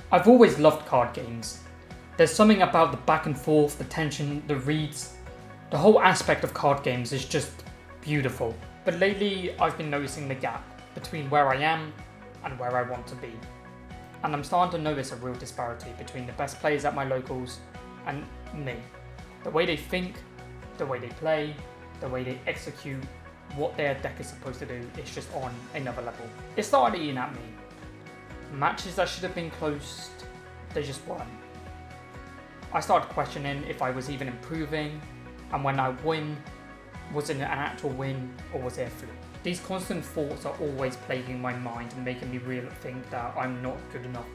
I've always loved card games. There's something about the back and forth, the tension, the reads. The whole aspect of card games is just beautiful. But lately I've been noticing the gap between where I am and where I want to be. And I'm starting to notice a real disparity between the best players at my locals and me. The way they think, the way they play, the way they execute, what their deck is supposed to do is just on another level. It started eating at me. Matches that should have been close, they just weren't. I started questioning if I was even improving, and when I win, was it an actual win or was it a fluke? These constant thoughts are always plaguing my mind and making me think that I'm not good enough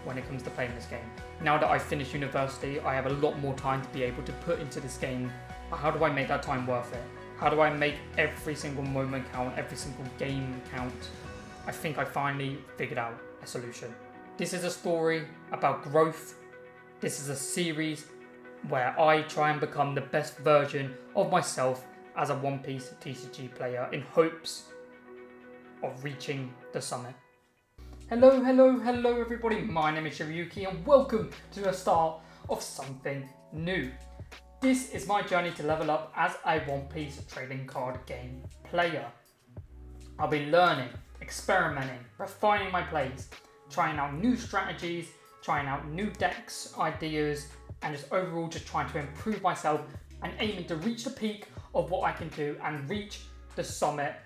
when it comes to playing this game. Now that I've finished university, I have a lot more time to be able to put into this game. How do I make that time worth it? How do I make every single moment count, every single game count? I think I finally figured out a solution. This is a story about growth. This is a series where I try and become the best version of myself as a OPTCG player in hopes of reaching the summit. Hello everybody, my name is Shiryuki and welcome to the start of something new. This is my journey to level up as a One Piece trading card game player. I'll be learning, experimenting, refining my plays, trying out new strategies, trying out new decks, ideas, and just overall just trying to improve myself and aiming to reach the peak of what I can do and reach the summit,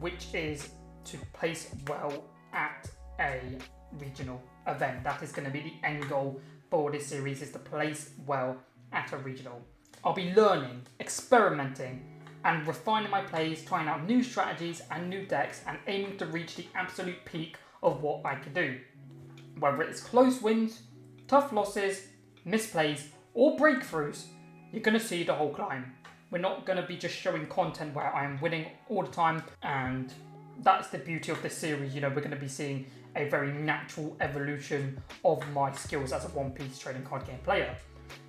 which is to place well at a regional event. That is going to be the end goal for this series, is to place well at a regional. I'll be learning, experimenting, and refining my plays, trying out new strategies and new decks, and aiming to reach the absolute peak of what I can do. Whether it's close wins, tough losses, misplays, or breakthroughs, you're going to see the whole climb. We're not going to be just showing content where I am winning all the time, and that's the beauty of this series. You know, we're going to be seeing a very natural evolution of my skills as a One Piece trading card game player.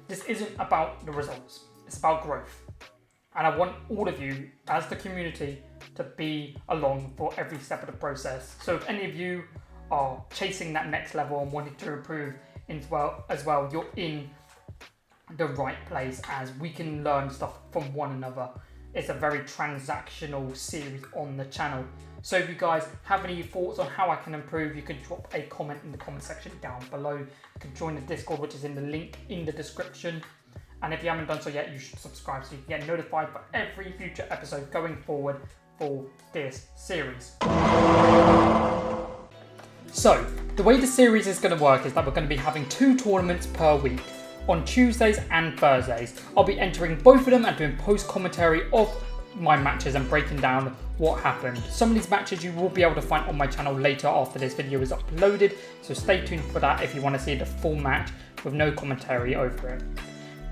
This isn't about the results, it's about growth. And I want all of you, as the community, to be along for every step of the process. So if any of you are chasing that next level and wanting to improve as well, you're in the right place, as we can learn stuff from one another. It's a very transactional series on the channel. So if you guys have any thoughts on how I can improve, you can drop a comment in the comment section down below. You can join the Discord, which is in the link in the description. And if you haven't done so yet, you should subscribe so you can get notified for every future episode going forward for this series. So, the way the series is going to work is that we're going to be having 2 tournaments per week. On Tuesdays and Thursdays, I'll be entering both of them and doing post-commentary of my matches and breaking down what happened. Some of these matches you will be able to find on my channel later after this video is uploaded, so stay tuned for that if you want to see the full match with no commentary over it.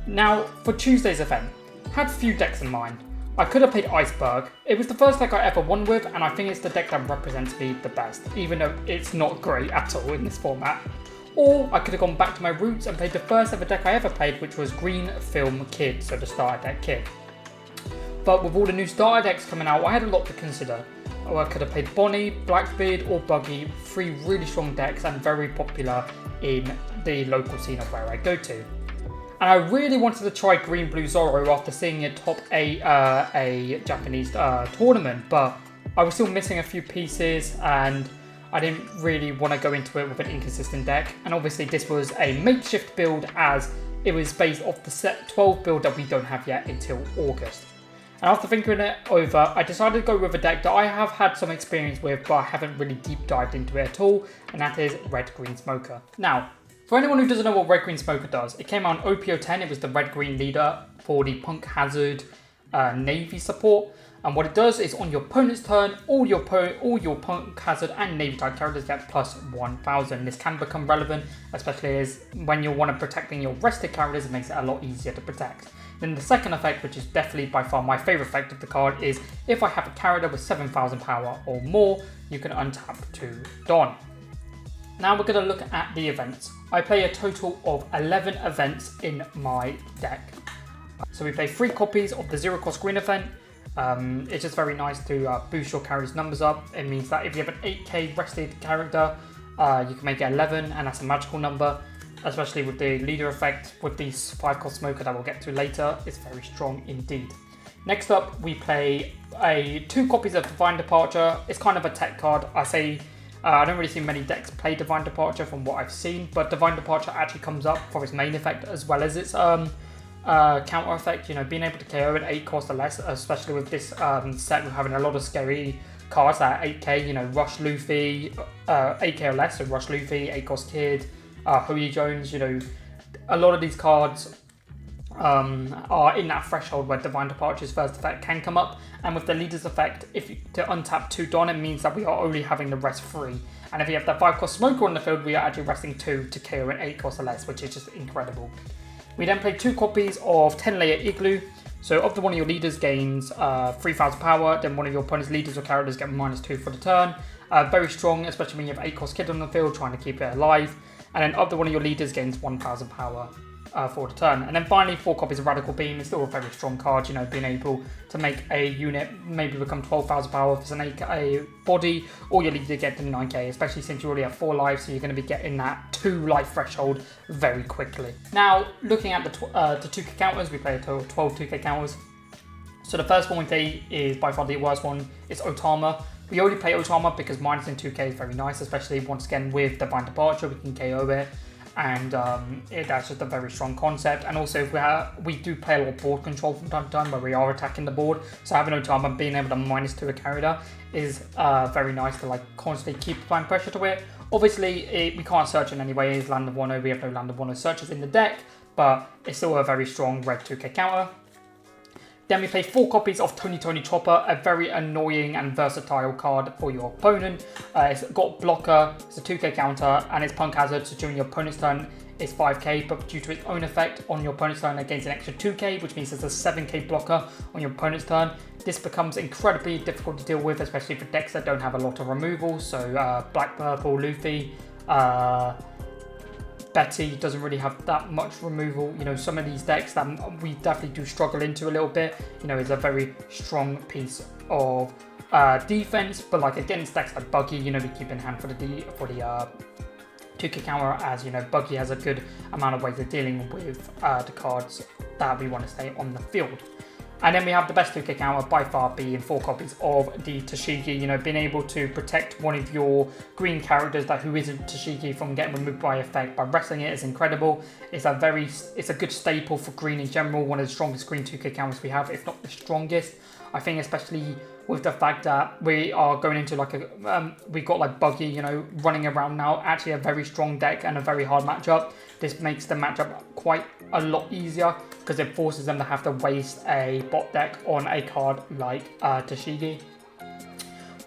Now, for Tuesday's event, I had a few decks in mind. I could have played Iceberg. It was the first deck I ever won with, and I think it's the deck that represents me the best, even though it's not great at all in this format. Or I could have gone back to my roots and played the first ever deck I ever played, which was Green Film Kid, so the starter deck Kid. But with all the new starter decks coming out, I had a lot to consider. I could have played Bonnie, Blackbeard, or Buggy, 3 really strong decks and very popular in the local scene of where I go to. And I really wanted to try Green Blue Zoro after seeing it top a Japanese tournament, but I was still missing a few pieces and I didn't really want to go into it with an inconsistent deck. And obviously this was a makeshift build, as it was based off the set 12 build that we don't have yet until August. And after thinking it over, I decided to go with a deck that I have had some experience with, but I haven't really deep dived into it at all, and that is Red Green Smoker. Now, for anyone who doesn't know what Red Green Smoker does, it came out on OPO10. It was the Red Green leader for the Punk Hazard Navy support. And what it does is on your opponent's turn, all your Punk Hazard and Navy type characters get plus 1000. This can become relevant, especially as when you want to protecting your rested characters, it makes it a lot easier to protect. Then the second effect, which is definitely by far my favourite effect of the card, is if I have a character with 7000 power or more, you can untap to Don. Now we're going to look at the events. I play a total of 11 events in my deck. So we play 3 copies of the Zero Cost Green event. It's just very nice to boost your character's numbers up. It means that if you have an 8k rested character, You can make it 11, and that's a magical number, especially with the leader effect with these 5-cost smoker that we'll get to later. It's very strong indeed. Next up, we play 2 copies of Divine Departure. It's kind of a tech card. I don't really see many decks play Divine Departure from what I've seen, but Divine Departure actually comes up for its main effect as well as its counter effect. You know, being able to KO at 8 cost or less, especially with this set with having a lot of scary cards that are 8k. You know, Rush Luffy, 8k or less, so Rush Luffy, 8 cost Kid, Holy Jones. You know, a lot of these cards are in that threshold where Divine Departure's first effect can come up, and with the leader's effect, to untap 2 Don, it means that we are only having to rest 3, and if you have that 5-cost smoker on the field, we are actually resting 2 to KO an 8 cost or less, which is just incredible. We then play 2 copies of 10-layer Igloo. So after one of your leaders gains 3,000 power, then one of your opponent's leaders or characters get -2 for the turn. Very strong, especially when you have 8-cost Kid on the field trying to keep it alive. And then after one of your leaders gains 1,000 power for the turn. And then finally, 4 copies of Radical Beam is still a very strong card, you know, being able to make a unit maybe become 12,000 power if it's an 8k body, or your leader get to 9k, especially since you already have 4 lives, so you're going to be getting that 2 life threshold very quickly. Now, looking at the 2k counters, we play a total of 12 2k counters. So the first one we play is by far the worst one. It's Otama. We only play Otama because minus in 2k is very nice, especially once again with Divine Departure, we can KO it. And that's just a very strong concept. And also, we do play a lot of board control from time to time where we are attacking the board. So having Otama being able to -2 a character is very nice to like constantly keep applying pressure to it. Obviously, we can't search in any way. It's Land of Wano. We have no Land of Wano searches in the deck, but it's still a very strong red 2k counter. Then we play 4 copies of Tony Chopper, a very annoying and versatile card for your opponent. It's got blocker, it's a 2k counter, and it's punk hazard, so during your opponent's turn it's 5k, but due to its own effect on your opponent's turn it gains an extra 2k, which means there's a 7k blocker on your opponent's turn. This becomes incredibly difficult to deal with, especially for decks that don't have a lot of removal, so Black Purple, Luffy, Betty doesn't really have that much removal. You know, some of these decks that we definitely do struggle into a little bit, you know, is a very strong piece of defense, but like against decks like Buggy, you know, we keep in hand for the 2k counter, as you know, Buggy has a good amount of ways of dealing with the cards that we want to stay on the field. And then we have the best 2k counter by far being 4 copies of the Tashigi. You know, being able to protect one of your green characters who isn't Tashigi from getting removed by effect by wrestling it is incredible. It's a good staple for green in general, one of the strongest green 2k counters we have, if not the strongest. I think especially with the fact that we are going into like we've got like Buggy, you know, running around now, actually a very strong deck and a very hard matchup. This makes the matchup quite a lot easier because it forces them to have to waste a bot deck on a card like Tashigi.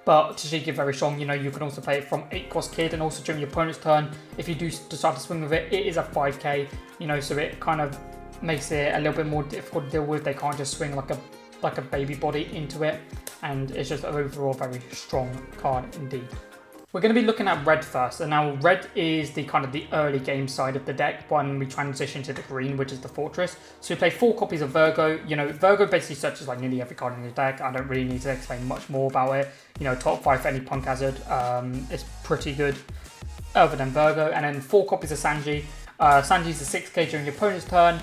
But Tashigi is very strong, you know, you can also play it from 8-cost Kid, and also during your opponent's turn, if you do decide to swing with it, it is a 5k, you know, so it kind of makes it a little bit more difficult to deal with. They can't just swing like a baby body into it, and it's just overall a very strong card indeed. We're going to be looking at red first, and now red is the kind of the early game side of the deck when we transition to the green, which is the fortress. So we play 4 copies of Virgo. You know, Virgo basically searches like nearly every card in the deck. I don't really need to explain much more about it. You know, top 5 for any punk hazard is pretty good other than Virgo. And then 4 copies of Sanji. Sanji's a 6k during your opponent's turn.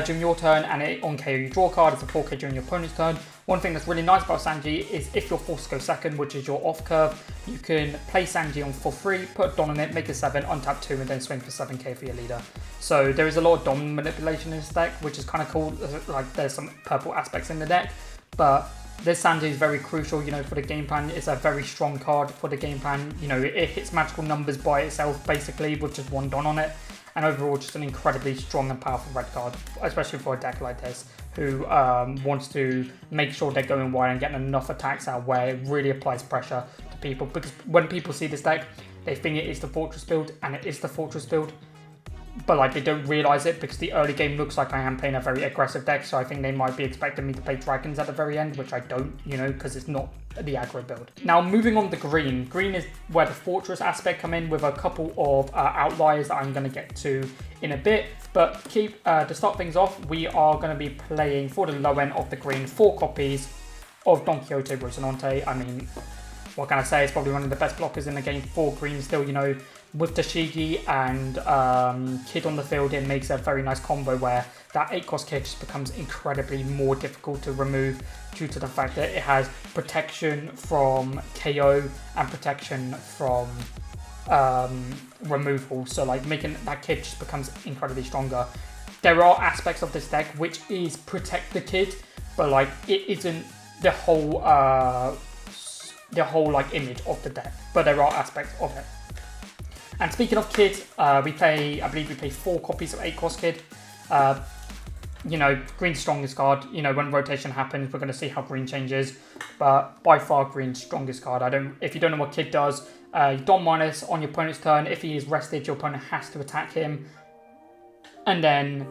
During your turn, and on KO you draw a card. It's a 4k during your opponent's turn. One thing that's really nice about Sanji is if you're forced to go second, which is your off curve, you can play Sanji on for free, put a Don on it, make a 7, untap 2, and then swing for 7k for your leader. So there is a lot of Don manipulation in this deck, which is kind of cool. Like there's some purple aspects in the deck, but this Sanji is very crucial, you know, for the game plan. It's a very strong card for the game plan. You know, it hits magical numbers by itself, basically, with just 1 Don on it. And overall, just an incredibly strong and powerful red card, especially for a deck like this, who wants to make sure they're going wide and getting enough attacks out where it really applies pressure to people. Because when people see this deck, they think it is the fortress build, and it is the fortress build. But like they don't realise it because the early game looks like I am playing a very aggressive deck, so I think they might be expecting me to play dragons at the very end, which I don't, you know, because it's not the aggro build. Now moving on to green. Green is where the fortress aspect come in, with a couple of outliers that I'm going to get to in a bit. But to start things off, we are going to be playing for the low end of the green 4 copies of Don Quixote Rocinante. I mean, what can I say? It's probably one of the best blockers in the game for green still, you know. With Tashigi and Kid on the field, it makes a very nice combo where that 8-cost Kid just becomes incredibly more difficult to remove due to the fact that it has protection from KO and protection from removal. So like making that Kid just becomes incredibly stronger. There are aspects of this deck which is protect the Kid, but like it isn't the whole like image of the deck. But there are aspects of it. And speaking of Kid, I believe we play 4 copies of 8-cost Kid. You know, green's strongest card. You know, when rotation happens, we're going to see how green changes. But by far, green's strongest card. If you don't know what Kid does, Don minus on your opponent's turn. If he is rested, your opponent has to attack him. And then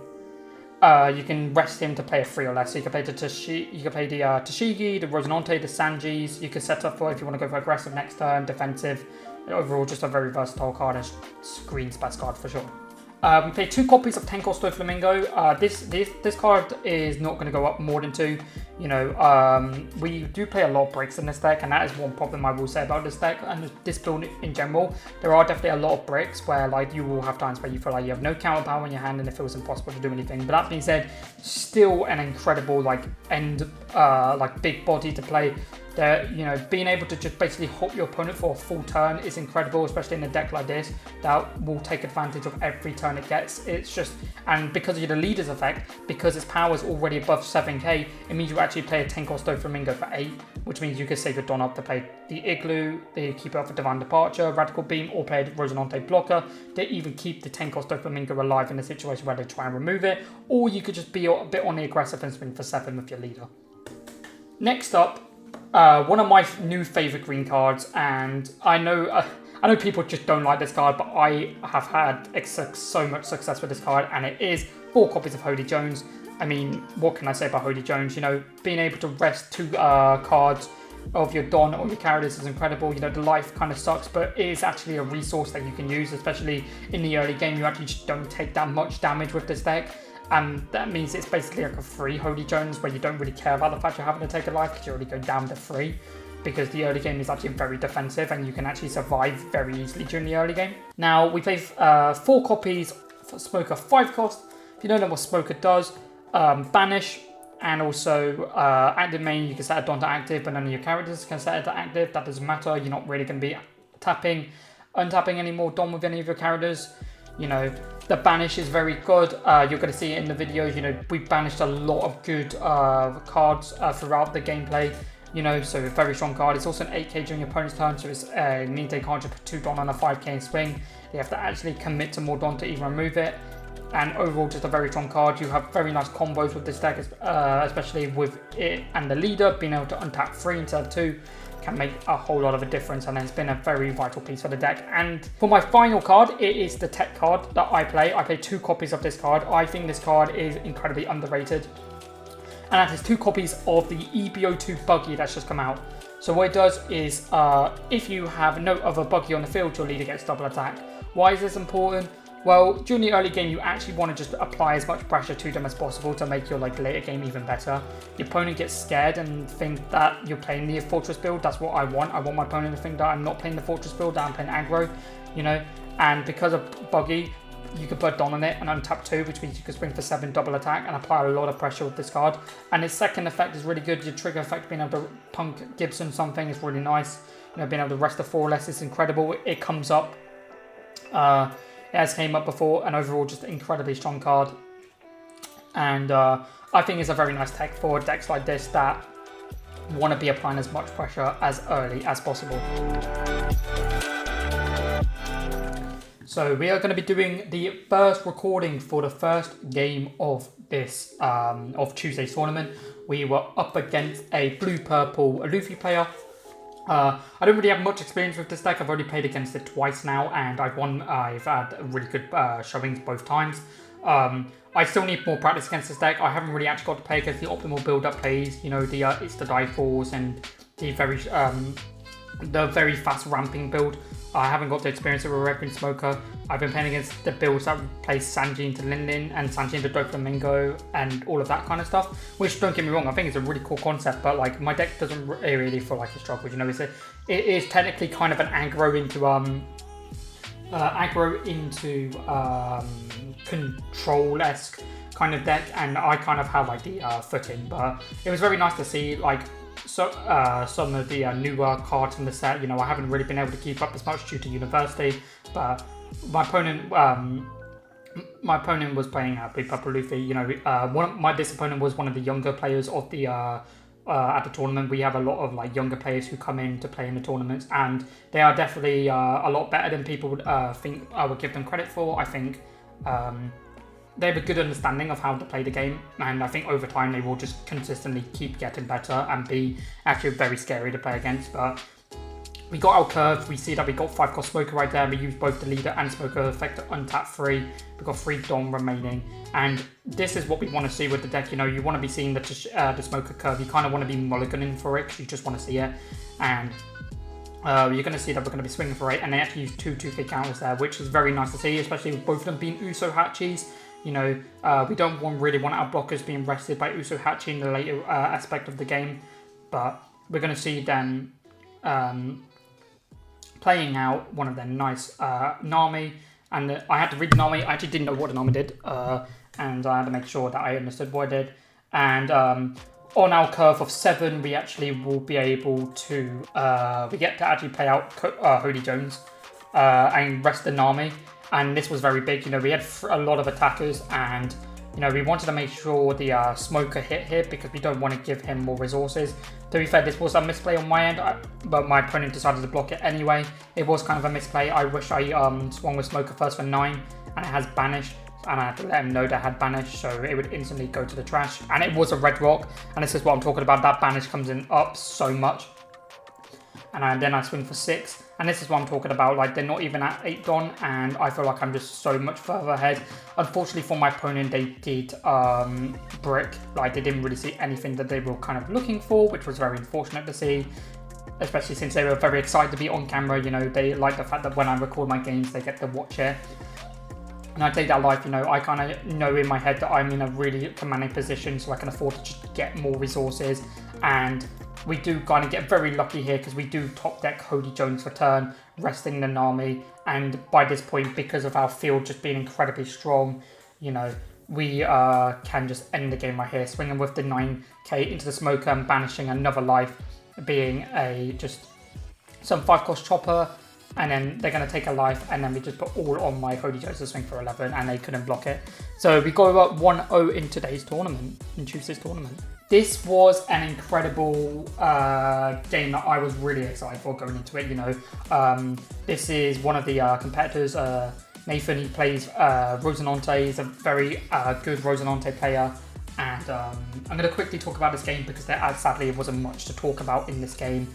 you can rest him to play a 3 or less. So you can play the Tashigi, the Rosinante, the Sanjis. You can set up for if you want to go for aggressive next turn, defensive. Overall, just a very versatile card and green's best card for sure. We play 2 copies of 10-cost Flamingo. This card is not going to go up more than 2. You know, we do play a lot of breaks in this deck, and that is one problem I will say about this deck and this build in general. There are definitely a lot of breaks where like you will have times where you feel like you have no counter power in your hand and it feels impossible to do anything. But that being said, still an incredible like big body to play. You know, being able to just basically halt your opponent for a full turn is incredible, especially in a deck like this that will take advantage of every turn it gets. It's just, and because of the leader's effect, because its power is already above 7k, it means you actually play a 10-cost Flamingo for 8, which means you can save your Don up to play the Igloo, they keep it up for Divine Departure, Radical Beam, or play the Rosinante blocker. They even keep the 10-cost Flamingo alive in a situation where they try and remove it, or you could just be a bit on the aggressive and swing for 7 with your leader. Next up, one of my new favourite green cards, and I know people just don't like this card, but I have had so much success with this card, and it is 4 copies of Holy Jones. I mean, what can I say about Holy Jones? You know, being able to rest 2 cards of your Don or your characters is incredible. You know, the life kind of sucks, but it is actually a resource that you can use, especially in the early game. You actually just don't take that much damage with this deck. And that means it's basically like a free Holy Jones where you don't really care about the fact you're having to take a life because you already go down to 3. Because the early game is actually very defensive and you can actually survive very easily during the early game. Now, we play 4 copies for Smoker 5-cost. If you don't know what Smoker does, banish, and also active main, you can set a Don to active, but none of your characters can set it to active. That doesn't matter. You're not really going to be untapping any more Don with any of your characters. You know, the banish is very good. You're going to see it in the videos. You know, we've banished a lot of good cards throughout the gameplay. You know, so a very strong card. It's also an 8k during your opponent's turn, so it means they can't just put 2 Don on a 5k swing. They have to actually commit to more Don to even remove it. And overall, just a very strong card. You have very nice combos with this deck, especially with it and the leader. Being able to untap 3 instead of 2 can make a whole lot of a difference, and it's been a very vital piece for the deck. And for my final card, it is the tech card that I play. I play 2 copies of this card. I think this card is incredibly underrated. And that is 2 copies of the EBO2 buggy that's just come out. So what it does is, if you have no other buggy on the field, your leader gets double attack. Why is this important? Well, during the early game, you actually want to just apply as much pressure to them as possible to make your later game even better. The opponent gets scared and think that you're playing the Fortress build. That's what I want. I want my opponent to think that I'm not playing the Fortress build, that I'm playing aggro, you know. And because of buggy, you can put Don on it and untap 2, which means you can swing for 7 double attack and apply a lot of pressure with this card. And its second effect is really good. Your trigger effect, being able to punk Gibson something, is really nice. You know, being able to rest a 4 or less is incredible. It comes up. It has came up before, and overall just an incredibly strong card. And I think it's a very nice tech for decks like this that want to be applying as much pressure as early as possible. So we are going to be doing the first recording for the first game of this of Tuesday's tournament. We were up against a blue-purple Luffy player. I don't really have much experience with this deck. I've already played against it twice now, and I've had really good showings both times. I still need more practice against this deck. I haven't really actually got to play against the optimal build-up plays. You know, it's the die falls and the very the very fast ramping build. I haven't got to experience it with Red Green Smoker. I've been playing against the builds that replace Sanji into Lin and Sanji into Doflamingo and all of that kind of stuff. Which, don't get me wrong, I think it's a really cool concept, but like my deck doesn't really feel like a struggle. You know, it is technically kind of an aggro into control-esque kind of deck, and I kind of have like the footing. But it was very nice to see like some of the newer cards in the set. You know, I haven't really been able to keep up as much due to university, but my opponent was playing Big Purple Luffy. You know, this opponent was one of the younger players of the at the tournament. We have a lot of like younger players who come in to play in the tournaments, and they are definitely a lot better than people would think I would give them credit for. I think they have a good understanding of how to play the game, and I think over time they will just consistently keep getting better and be actually very scary to play against. But we got our curve, we see that we got 5-cost Smoker right there, we used both the leader and Smoker effect to untap 3, we got 3 Dom remaining, and this is what we want to see with the deck. You know, you want to be seeing the Smoker curve, you kind of want to be mulliganing for it because you just want to see it, and you're going to see that we're going to be swinging for it, and they actually use 2 2-3 counters there, which is very nice to see, especially with both of them being Uso Hachis. You know, we don't really want our blockers being rested by Uso Hachi in the later aspect of the game, but we're going to see them playing out one of their nice Nami, and I had to read Nami. I actually didn't know what a Nami did, and I had to make sure that I understood what it did. And on our curve of 7, we actually will be able to, we get to actually play out Holy Jones and rest the Nami. And this was very big. You know, we had a lot of attackers, and you know, we wanted to make sure the Smoker hit here because we don't want to give him more resources. To be fair, this was a misplay on my end, but my opponent decided to block it anyway. It was kind of a misplay. I wish I swung with Smoker first for 9, and it has Banish, and I had to let him know that I had Banish, so it would instantly go to the trash. And it was a red rock, and this is what I'm talking about. That Banish comes in up so much. And then I swing for 6, and this is what I'm talking about. Like, they're not even at 8 Don, and I feel like I'm just so much further ahead. Unfortunately for my opponent, they did brick. Like, they didn't really see anything that they were kind of looking for, which was very unfortunate to see, especially since they were very excited to be on camera. You know, they like the fact that when I record my games, they get to watch it. And I take that life, you know, I kind of know in my head that I'm in a really commanding position, so I can afford to just get more resources. And we do kind of get very lucky here because we do top deck Holy Jones for turn, resting the Nami. And by this point, because of our field just being incredibly strong, you know, we can just end the game right here, swinging with the 9k into the Smoker and banishing another life, being just some 5-cost chopper. And then they're going to take a life, and then we just put all on my Holy Jones to swing for 11, and they couldn't block it. So we go up 1-0 in today's tournament, in Tuesday's tournament. This was an incredible game that I was really excited for going into it. You know, this is one of the competitors, Nathan. He plays Rosinante. He's a very good Rosinante player. And I'm going to quickly talk about this game because sadly, it wasn't much to talk about in this game.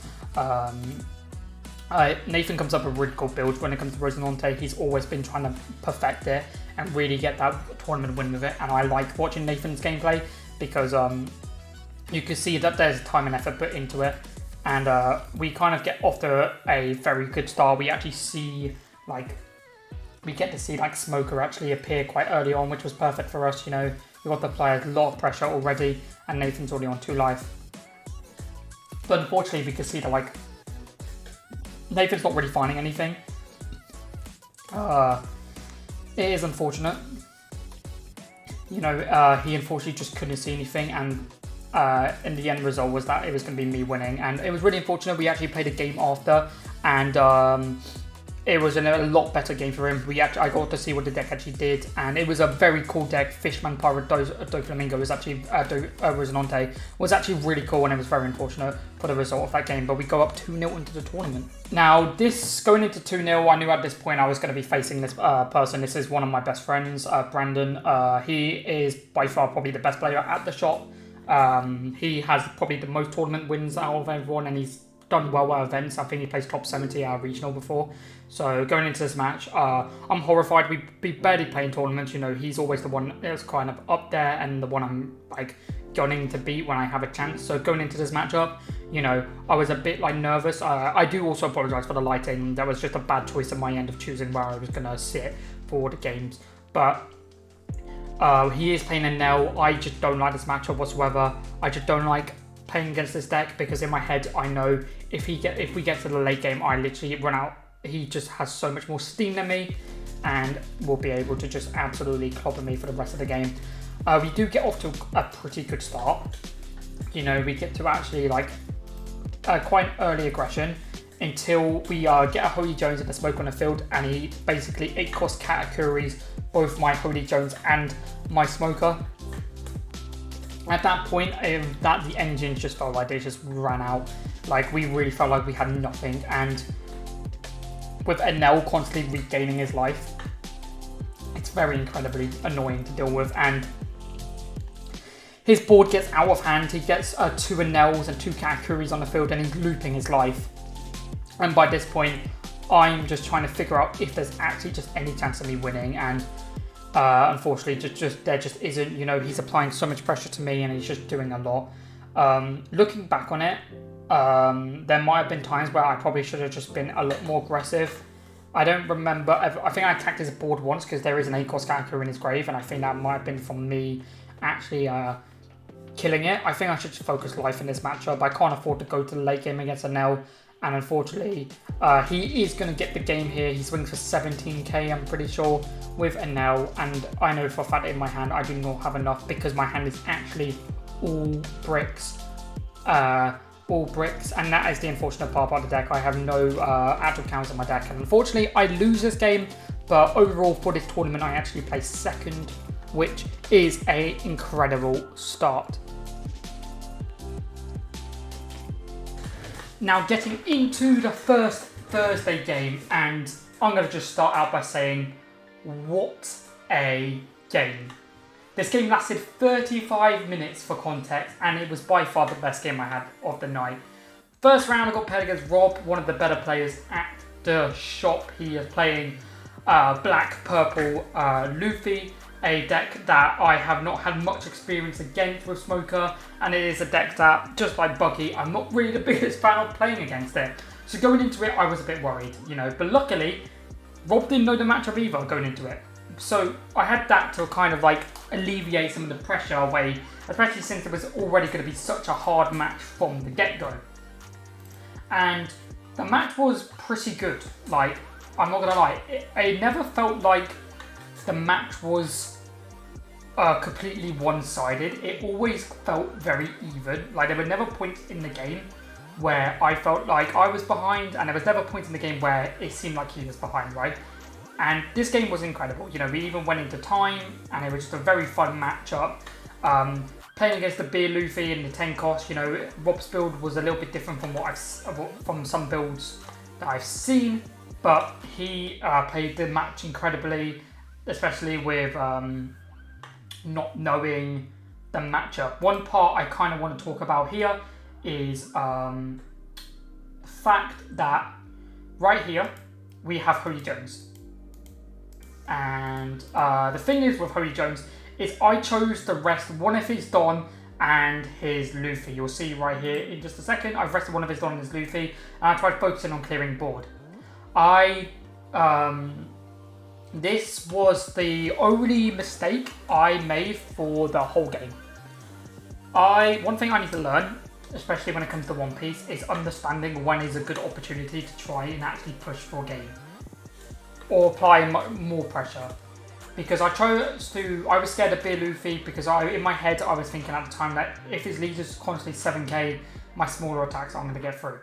Nathan comes up with a really cool build when it comes to Rosinante. He's always been trying to perfect it and really get that tournament win with it. And I like watching Nathan's gameplay because you can see that there's time and effort put into it. And we kind of get off to a very good start. We actually see, like, we get to see, like, Smoker actually appear quite early on, which was perfect for us. You know, we got the players a lot of pressure already, and Nathan's already on 2 life. But unfortunately, we can see that, like, Nathan's not really finding anything. It is unfortunate. You know, he unfortunately just couldn't see anything, and in the end result was that it was going to be me winning. And it was really unfortunate. We actually played a game after, and it was a lot better game for him. I got to see what the deck actually did, and it was a very cool deck. Fishman Pirate Doflamingo was actually Rosinante was actually really cool, and it was very unfortunate for the result of that game. But we go up 2-0 into the tournament. Now, going into 2-0, I knew at this point I was going to be facing this person. This is one of my best friends, Brandon. He is by far probably the best player at the shop. He has probably the most tournament wins out of everyone, and he's done well at events. I think he plays top 70 at regional before. So going into this match, I'm horrified. We barely play in tournaments. You know, he's always the one that's kind of up there and the one I'm like gunning to beat when I have a chance. So going into this matchup, you know, I was a bit like nervous. I do also apologise for the lighting. That was just a bad choice on my end of choosing where I was going to sit for the games. But he is playing a Nell. I just don't like this matchup whatsoever. I just don't like playing against this deck because in my head I know if we get to the late game, I literally run out. He just has so much more steam than me and will be able to just absolutely clobber me for the rest of the game. We do get off to a pretty good start. You know, we get to actually like quite early aggression until we get a Holy Jones at the smoke on the field, and he basically 8-cost Katakuris both my Holy Jones and my Smoker. At that point, the engines just felt like they just ran out. Like, we really felt like we had nothing, and with Enel constantly regaining his life, it's very incredibly annoying to deal with, and his board gets out of hand. He gets 2 Enels and 2 Katakuris on the field, and he's looping his life. And by this point, I'm just trying to figure out if there's actually just any chance of me winning, and unfortunately, there just isn't. You know, he's applying so much pressure to me, and he's just doing a lot. Looking back on it, there might have been times where I probably should have just been a lot more aggressive. I don't remember. I think I attacked his board once because there is an 8-cost Katakuri in his grave, and I think that might have been from me actually killing it. I think I should just focus life in this matchup. I can't afford to go to the late game against Enel. And unfortunately, he is going to get the game here. He swings for 17k, I'm pretty sure, with Enel. And I know for a fact in my hand, I do not have enough because my hand is actually all bricks. And that is the unfortunate part about the deck. I have no actual counters on my deck. And unfortunately, I lose this game. But overall, for this tournament, I actually placed second, which is an incredible start. Now getting into the first Thursday game, and I'm going to just start out by saying, what a game. This game lasted 35 minutes for context, and it was by far the best game I had of the night. First round I got paired against Rob, one of the better players at the shop. He is playing black-purple Luffy, a deck that I have not had much experience against with Smoker, and it is a deck that, just like Buggy, I'm not really the biggest fan of playing against it. So going into it, I was a bit worried, you know, but luckily, Rob didn't know the matchup either going into it. So I had that to kind of like alleviate some of the pressure away, especially since it was already going to be such a hard match from the get-go. And the match was pretty good, like, I'm not going to lie, it never felt like the match was completely one-sided. It always felt very even. Like, there were never points in the game where I felt like I was behind, and there was never points in the game where it seemed like he was behind, right? And this game was incredible. You know, we even went into time, and it was just a very fun matchup. Playing against the Beer Luffy and the 10 cost, you know, Rob's build was a little bit different from some builds that I've seen, but he played the match incredibly, especially with not knowing the matchup. One part I kind of want to talk about here is the fact that right here we have Holy Jones. And the thing is with Holy Jones is I chose to rest one of his Don and his Luffy. You'll see right here in just a second, I've rested one of his Don and his Luffy, and I tried focusing on clearing board. This was the only mistake I made for the whole game. One thing I need to learn, especially when it comes to One Piece, is understanding when is a good opportunity to try and actually push for a game. Or apply more pressure. Because I was scared of Beer Luffy because in my head I was thinking at the time that if his lead is constantly 7k, my smaller attacks I'm going to get through.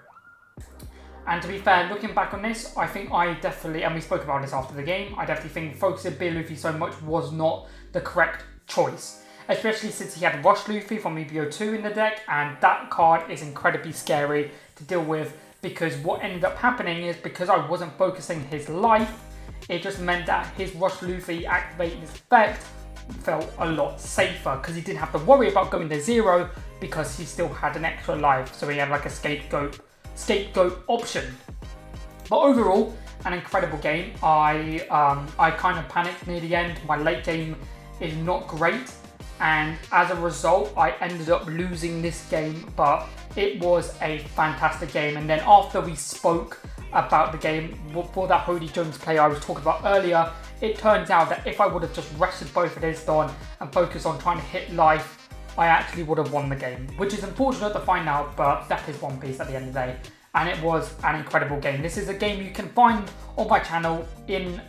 And to be fair, looking back on this, I think I definitely, and we spoke about this after the game, I definitely think focusing Beer Luffy so much was not the correct choice. Especially since he had Rush Luffy from EBO2 in the deck, and that card is incredibly scary to deal with because what ended up happening is because I wasn't focusing his life, it just meant that his Rush Luffy activating his effect felt a lot safer because he didn't have to worry about going to 0 because he still had an extra life, so he had like a scapegoat option. But overall, an incredible game. I kind of panicked near the end. My late game is not great, and as a result I ended up losing this game, but it was a fantastic game. And then after we spoke about the game for that Hody Jones play I was talking about earlier, it turns out that if I would have just rested both of these on and focused on trying to hit life, I actually would have won the game, which is unfortunate to find out, but that is One Piece at the end of the day. And it was an incredible game. This is a game you can find on my channel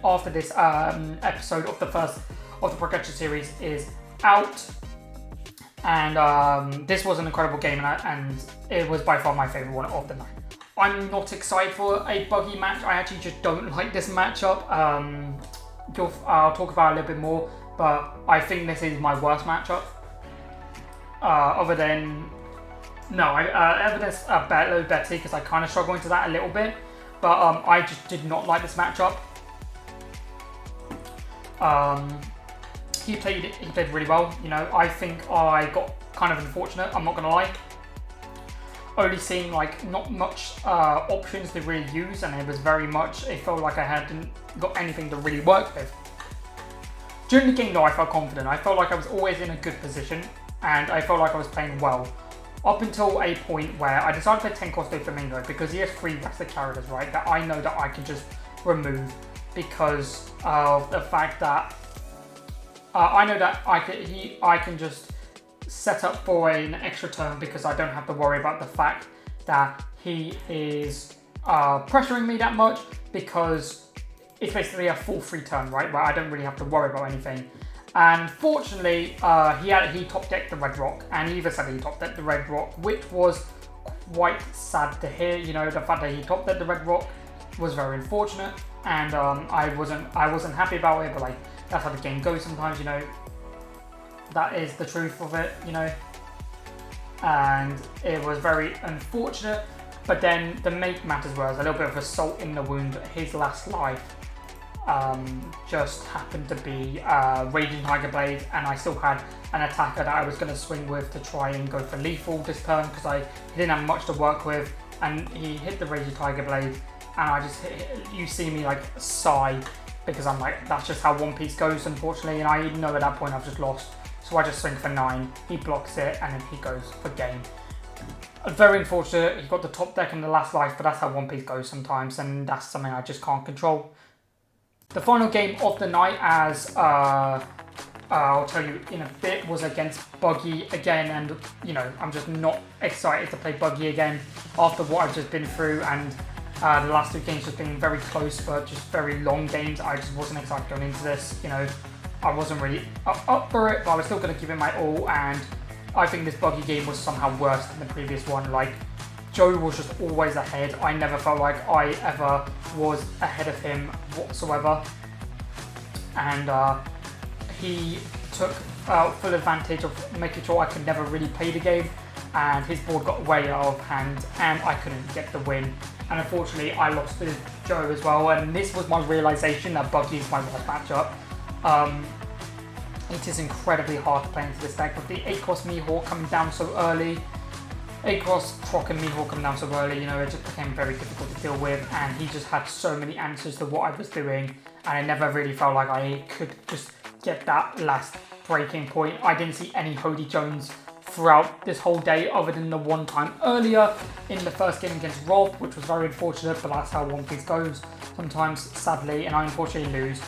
after this episode of the first of the progression series is out. And this was an incredible game, and it was by far my favourite one of the night. I'm not excited for a buggy match. I actually just don't like this matchup. I'll talk about it a little bit more, but I think this is my worst matchup. Other than Low Betty, because I kind of struggle into that a little bit, but I just did not like this matchup. He played really well. You know, I think I got kind of unfortunate. I'm not gonna lie. Only seeing like not much options to really use, and it was very much. It felt like I hadn't got anything to really work with. During the game, though, I felt confident. I felt like I was always in a good position, and I felt like I was playing well. Up until a point where I decided to play 10 Costo Flamingo because he has 3 wrestler characters, right, that I know that I can just remove because of the fact that I know that I can just set up for an extra turn because I don't have to worry about the fact that he is pressuring me that much, because it's basically a full free turn, right, where I don't really have to worry about anything. And fortunately, he top decked the Red Rock, and he even said he top decked the Red Rock, which was quite sad to hear. You know, the fact that he top decked the Red Rock was very unfortunate, and I wasn't happy about it. But like, that's how the game goes sometimes, you know. That is the truth of it, you know. And it was very unfortunate. But then the make matters was a little bit of a salt in the wound. His last life just happened to be Raging Tiger Blade, and I still had an attacker that I was going to swing with to try and go for lethal this turn because he didn't have much to work with, and he hit the Raging Tiger Blade, and I just you see me like sigh because I'm like, that's just how One Piece goes, unfortunately, and I know at that point I've just lost, so I just swing for 9, he blocks it, and then he goes for game. Very unfortunate, he got the top deck in the last life, but that's how One Piece goes sometimes, and that's something I just can't control. The final game of the night, as I'll tell you in a bit, was against Buggy again, and you know, I'm just not excited to play Buggy again after what I've just been through, and the last 2 games just been very close but just very long games. I just wasn't excited going into this, you know. I wasn't really up for it, but I was still going to give it my all, and I think this Buggy game was somehow worse than the previous one. Like, Joe was just always ahead. I never felt like I ever was ahead of him whatsoever. And he took full advantage of making sure I could never really play the game. And his board got way out of hand, and I couldn't get the win. And unfortunately, I lost to Joe as well. And this was my realization that Buggy is my worst matchup. It is incredibly hard to play into this deck with the 8-cost Mihawk coming down so early. 8-cost Croc and Mihawk coming down so early, you know, it just became very difficult to deal with, and he just had so many answers to what I was doing, and I never really felt like I could just get that last breaking point. I didn't see any Hody Jones throughout this whole day other than the one time earlier in the first game against Rob, which was very unfortunate, but that's how One Piece goes sometimes, sadly, and I unfortunately lose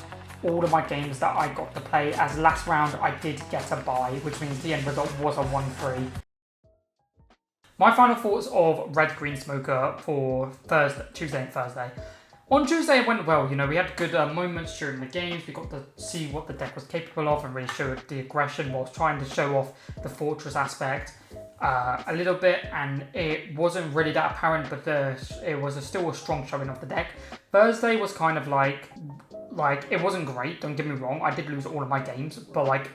all of my games that I got to play, as last round I did get a bye, which means the end result was a 1-3. My final thoughts of Red Green Smoker for Tuesday and Thursday. On Tuesday it went well, you know, we had good moments during the games. We got to see what the deck was capable of and really show the aggression whilst trying to show off the Fortress aspect a little bit, and it wasn't really that apparent, but it was still a strong showing of the deck. Thursday was kind of like it wasn't great, don't get me wrong, I did lose all of my games, but like,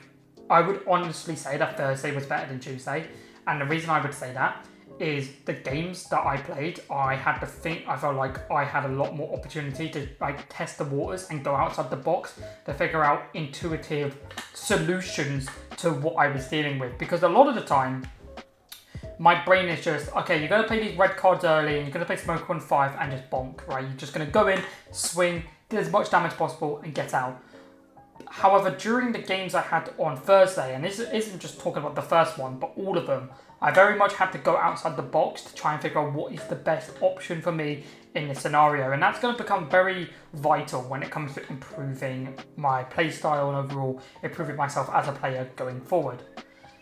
I would honestly say that Thursday was better than Tuesday, and the reason I would say that is the games that I played, I felt like I had a lot more opportunity to like test the waters and go outside the box to figure out intuitive solutions to what I was dealing with, because a lot of the time, my brain is just, okay, you're going to play these red cards early, and you're going to play Smoker on 5 and just bonk, right? You're just going to go in, swing, do as much damage possible, and get out. However, during the games I had on Thursday, and this isn't just talking about the first one, but all of them, I very much had to go outside the box to try and figure out what is the best option for me in this scenario. And that's going to become very vital when it comes to improving my playstyle and overall improving myself as a player going forward.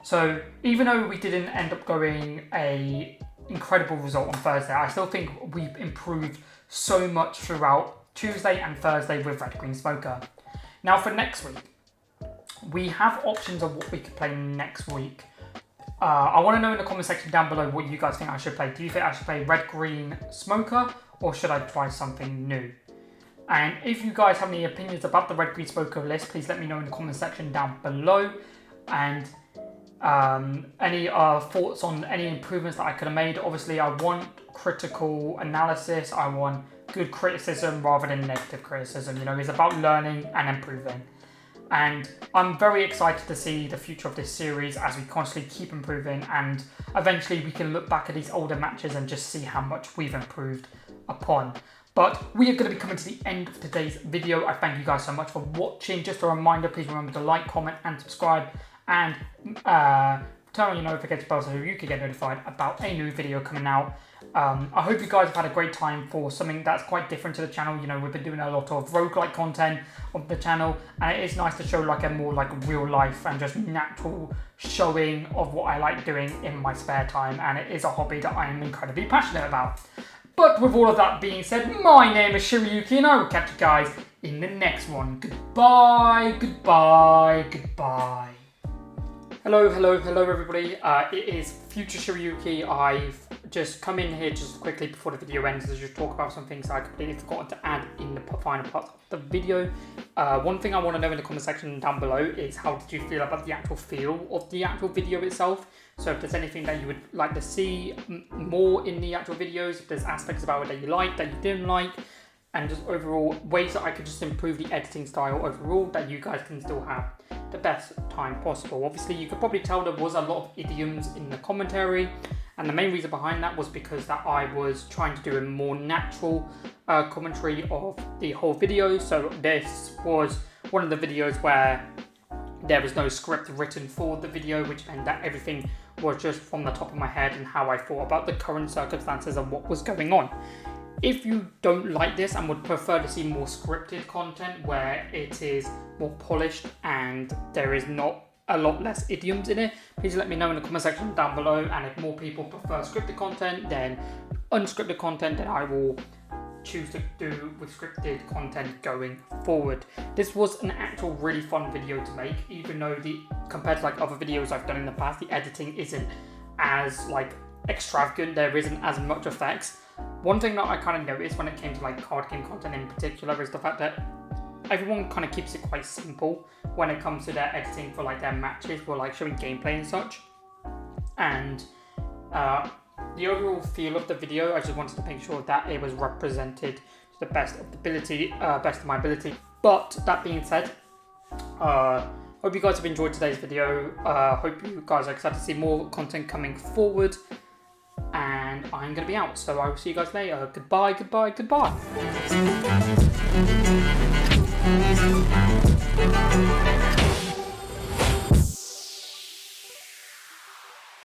So even though we didn't end up going a incredible result on Thursday, I still think we've improved so much throughout Tuesday and Thursday with Red Green Smoker. Now for next week, we have options of what we could play next week. I want to know in the comment section down below what you guys think I should play. Do you think I should play Red Green Smoker or should I try something new? And if you guys have any opinions about the Red Green Smoker list, please let me know in the comment section down below. And any thoughts on any improvements that I could have made. Obviously, I want critical analysis. I want good criticism rather than negative criticism. You know, it's about learning and improving. And I'm very excited to see the future of this series as we constantly keep improving, and eventually we can look back at these older matches and just see how much we've improved upon. But we are going to be coming to the end of today's video. I thank you guys so much for watching. Just a reminder, please remember to like, comment and subscribe, and turn on your notification bell so you can get notified about a new video coming out. I hope you guys have had a great time for something that's quite different to the channel. You know, we've been doing a lot of roguelike content on the channel, and it is nice to show like a more like real life and just natural showing of what I like doing in my spare time, and it is a hobby that I am incredibly passionate about. But with all of that being said, my name is Shiryuki and I will catch you guys in the next one. Goodbye, goodbye, goodbye. Hello everybody. It is Future Shiryuki. I've just come in here just quickly before the video ends to just talk about some things I completely forgot to add in the final part of the video. One thing I want to know in the comment section down below is how did you feel about the actual feel of the actual video itself. So if there's anything that you would like to see more in the actual videos, if there's aspects about it that you like, that you didn't like, and just overall ways that I could just improve the editing style overall that you guys can still have the best time possible. Obviously, you could probably tell there was a lot of idioms in the commentary, and the main reason behind that was because that I was trying to do a more natural commentary of the whole video. So this was one of the videos where there was no script written for the video, which meant that everything was just from the top of my head and how I thought about the current circumstances and what was going on. If you don't like this and would prefer to see more scripted content where it is more polished and there is not a lot less idioms in it, please let me know in the comment section down below. And if more people prefer scripted content than unscripted content, then I will choose to do with scripted content going forward. This was an actual really fun video to make, even though compared to like other videos I've done in the past, the editing isn't as like extravagant, there isn't as much effects. One thing that I kind of noticed when it came to like card game content in particular is the fact that everyone kind of keeps it quite simple when it comes to their editing for like their matches, for like showing gameplay and such. And the overall feel of the video, I just wanted to make sure that it was represented to the best of my ability. But that being said, hope you guys have enjoyed today's video. Hope you guys are excited to see more content coming forward. And I'm going to be out, so I will see you guys later. Goodbye, goodbye, goodbye.